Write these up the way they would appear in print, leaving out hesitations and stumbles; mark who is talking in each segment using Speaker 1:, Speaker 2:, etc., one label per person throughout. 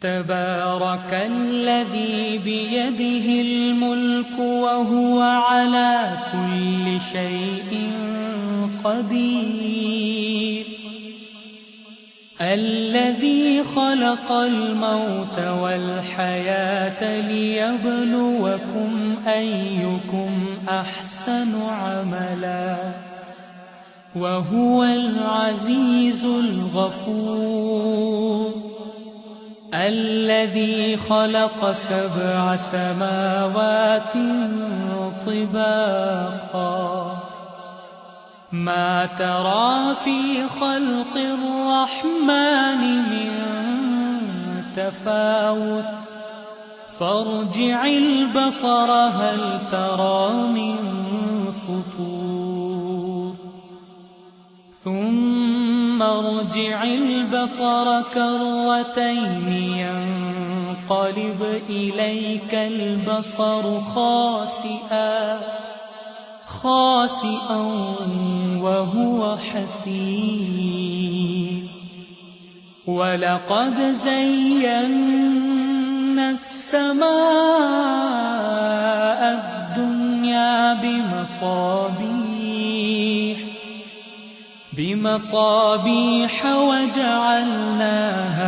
Speaker 1: تبارك الذي بيده الملك وهو على كل شيء قدير. الذي خلق الموت والحياة ليبلوكم أيكم أحسن عملا وهو العزيز الغفور. الذي خلق 7 سماوات طباقا ما ترى في خلق الرحمن من تفاوت فارجع البصر هل ترى من فطور ثم ارجع البصر كرتين ينقلب إليك البصر خاسئا وهو حسير. ولقد زينا السماء الدنيا بمصابيح وجعلناها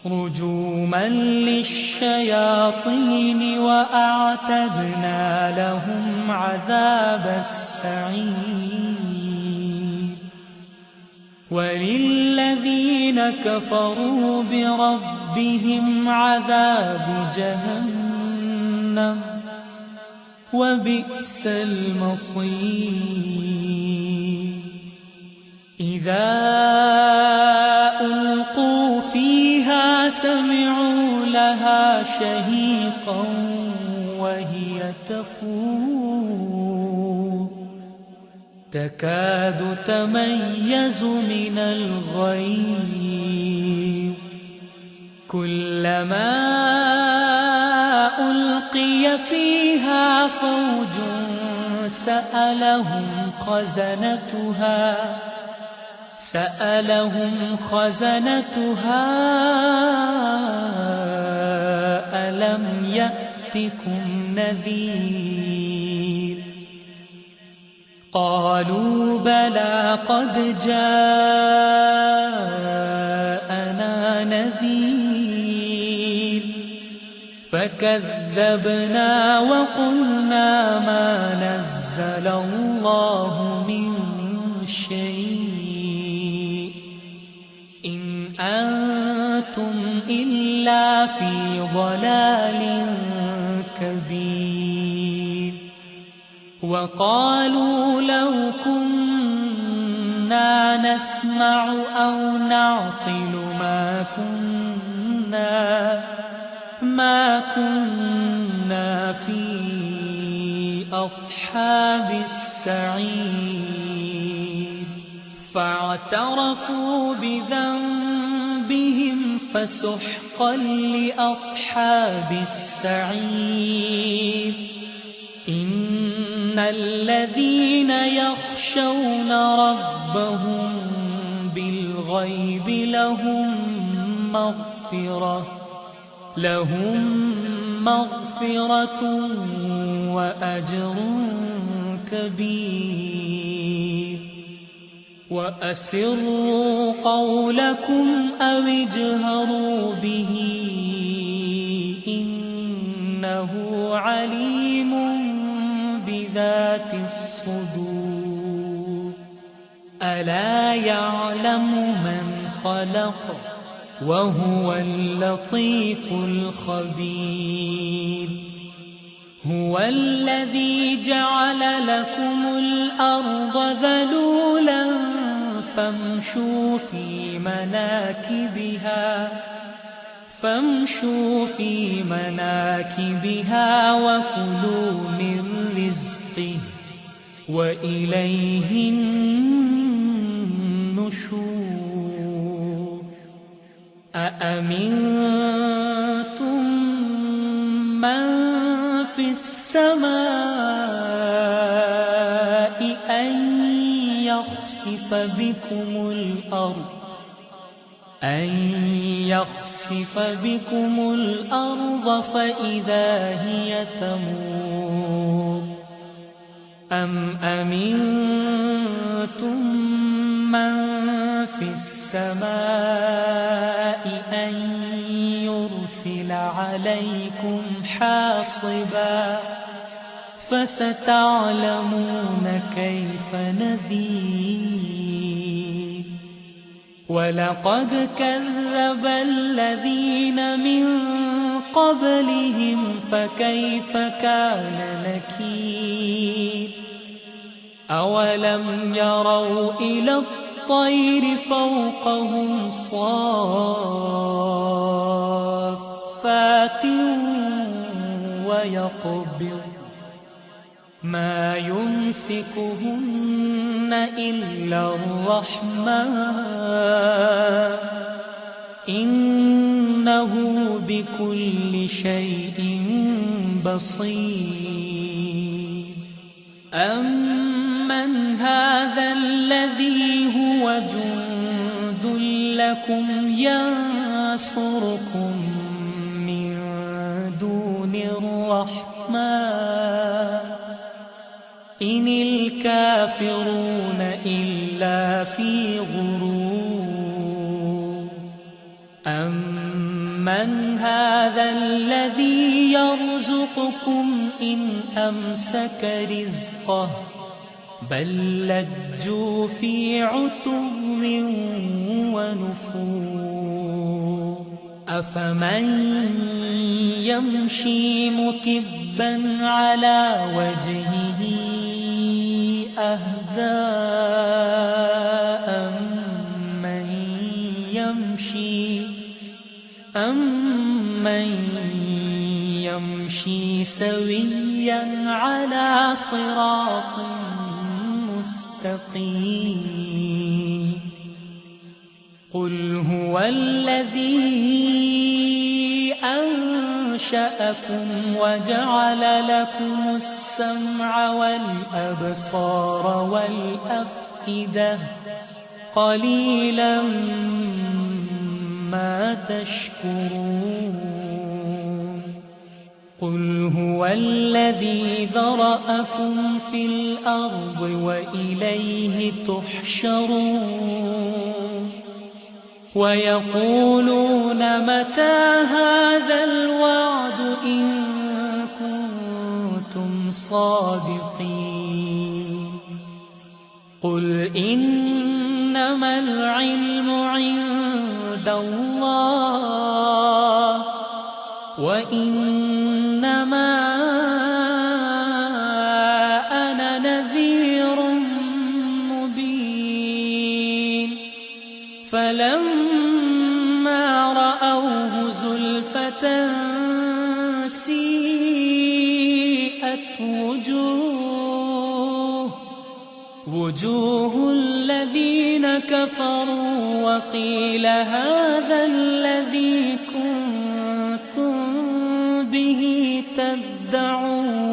Speaker 1: رجوما للشياطين وأعتدنا لهم عذاب السعير. وللذين كفروا بربهم عذاب جهنم وبئس المصير. إذا ألقوا فيها سمعوا لها شهيقا وهي تفور تكاد تميز من الغيظ كلما ألقي فيها فوج سألهم خزنتها ألم يأتكم نذير قالوا بلى قد جاءنا نذير فكذبنا وقلنا ما نزل الله من شيء إن أنتم إلا في ضلال كبير. وقالوا لو كنا نسمع أو نعقل ما كنا في أصحاب السعير. فاعترفوا بذنبهم فسحقا لأصحاب السعير. إن الذين يخشون ربهم بالغيب لهم مغفرة وأجر كبير. وأسروا قولكم أو اجهروا به إنه عليم بذات الصدور. ألا يعلم من خلق وهو اللطيف الخبير. هو الذي جعل لكم الأرض ذلولا فامشوا في مناكبها وكلوا من رزقه وإليه النشور. أأمنتم من في السماء أن يخسف بكم الأرض فإذا هي تمور أم أمنتم من في السماء أن يرسل عليكم حاصبا فستعلمون كيف نذير ولقد كذب الذين من قبلهم فكيف كان نكير أولم يروا إلى الطير فوقهم صافات ويقبض ما يمسكهن إلا الرحمن إنه بكل شيء بصير أمن هذا الذي هو جند لكم ينصركم من دون الرحمن إن الكافرون إلا في غرور أمن هذا الذي يرزقكم إن أمسك رزقه بل لجوا في عتو ونفور أفمن يمشي مكبا على وجهه أهدى أمن يمشي سويا على صراط مستقيم قل هو الذي أنشأكم وجعل لكم السمع والأبصار والأفئدة قليلا ما تشكرون قل هو الذي ذرأكم في الأرض وإليه تحشرون ويقولون متى هذا الوعد إن كنتم صادقين قل إنما العلم عند الله وإنما أنا نذير مبين فلما رأوه زلفة سيئت وجوه الذين كفروا وقيل هذا الذي كنتم به تدعون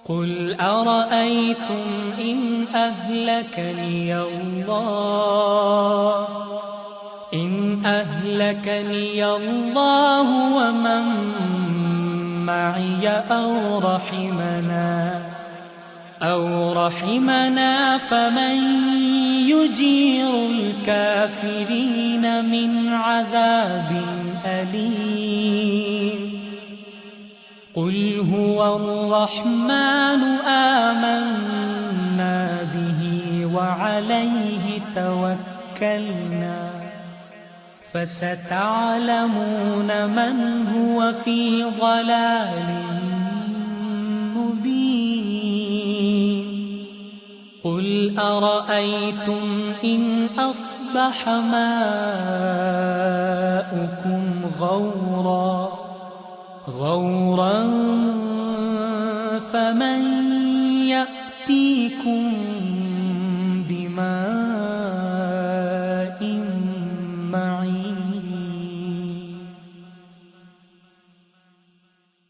Speaker 1: قل أرأيتم إن أهلكني الله ومن معي أو رحمنا فمن يجير الكافرين من عذاب أليم قل هو الرحمن آمنا به وعليه توكلنا فستعلمون من هو في ضلال مبين قل أرأيتم إن أصبح ماؤكم غورا فمن يأتيكم